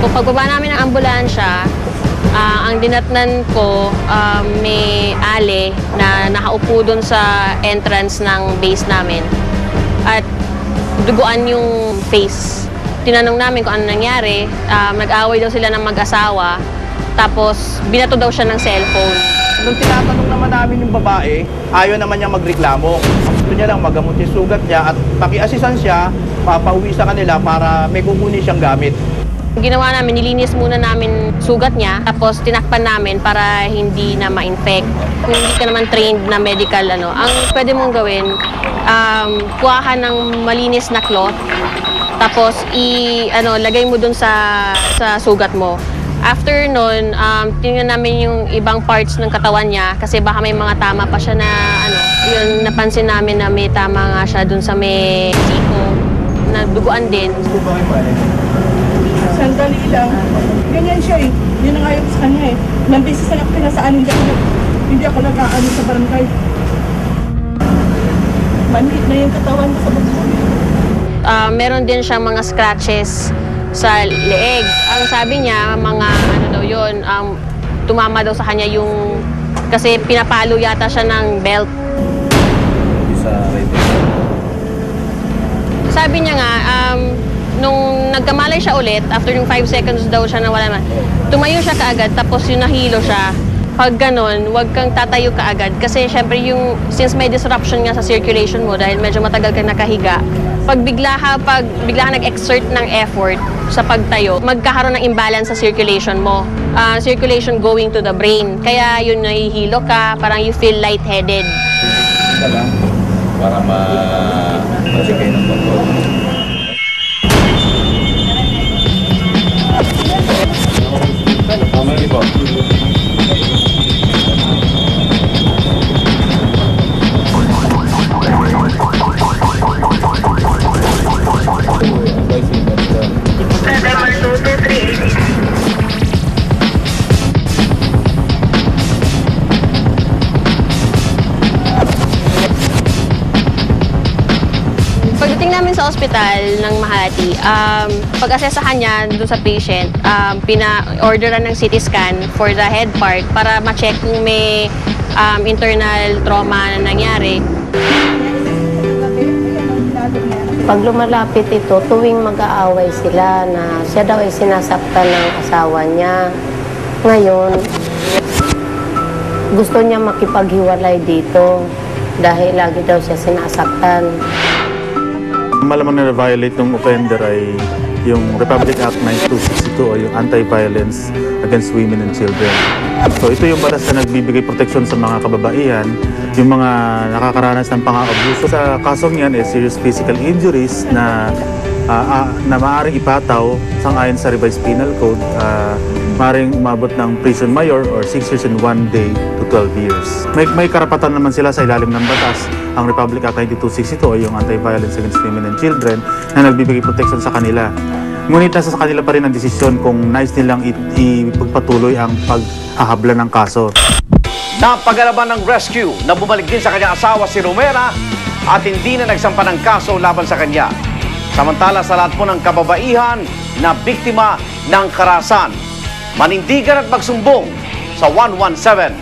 So pagbaba namin ng ambulansya, ang dinatnan ko, may ale na nakaupo doon sa entrance ng base namin. At duguan yung face. Tinanong namin kung ano nangyari. Nag-away daw sila ng mag-asawa. Tapos binato daw siya ng cellphone. Nung tinatanong naman namin yung babae, ayaw naman niya magreklamo. Gusto niya lang magamot yung sugat niya at paki-assistan siya, papauwi sa kanila para may kukunin siyang gamit. Ginawa namin, nilinis muna namin sugat niya, tapos tinakpan namin para hindi na ma-infect. Kung hindi ka naman trained na medical, ang pwede mong gawin, kuha ng malinis na cloth, tapos lagay mo dun sa sugat mo. After nun, tingnan namin yung ibang parts ng katawan niya kasi baka may mga tama pa siya na yun, napansin namin na may tama nga siya dun sa may siko na duguan din. Sandali lang. Ganyan siya eh. Yun ang ayaw ko sa kanya eh. Ilang beses na pinasaan, hindi ako nag-aano sa barangay. Manhit na yung katawan ko sa bagay. Meron din siyang mga scratches sa leeg. Ang sabi niya, mga yun, tumama daw sa kanya yung, kasi pinapalo yata siya ng belt. Sabi niya nga, nung nagkamalay siya ulit, after yung 5 seconds daw siya nawala naman, tumayo siya kaagad, tapos yung nahilo siya. Pag ganon, huwag kang tatayo kaagad. Kasi syempre since may disruption nga sa circulation mo, dahil medyo matagal kang nakahiga, pag bigla ka nag-exert ng effort sa pagtayo, magkakaroon ng imbalance sa circulation mo. Circulation going to the brain. Kaya yun, nahihilo ka, parang you feel lightheaded. Ito lang, para kasi kayo ng control. Tama rin po. Pagdating namin sa ospital ng Makati, pag-assess sa kanya doon sa patient, pina-orderan ng CT scan for the head part para ma-check kung may internal trauma na nangyari. Pag lumalapit ito, tuwing mag-aaway sila na siya daw ay sinasaktan ng asawa niya. Ngayon, gusto niya makipaghiwalay dito dahil lagi daw siya sinasaktan. Malamang na violate ng offender ay yung Republic Act 9262 o yung Anti-Violence Against Women and Children. So ito yung batas na nagbibigay proteksyon sa mga kababaihan, yung mga nakakaranas ng pang-aabuso. Sa kasong yan, serious physical injuries na maaaring ipataw sang-ayon sa Revised Penal Code, maaaring umabot ng prison mayor or 6 years and 1 day to 12 years. May karapatan naman sila sa ilalim ng batas, ang Republic Act 9262 o yung Anti-Violence Against Women and Children na nagbibigay proteksyon sa kanila. Ngunit nasa kanila pa rin ang desisyon kung nais nilang ipagpatuloy ang paghahabla ng kaso. Napagalaban ng rescue na bumalik din sa kanyang asawa si Romera at hindi na nagsampa ng kaso laban sa kanya. Samantala sa lahat po ng kababaihan na biktima ng karahasan, manindigan at magsumbong sa 117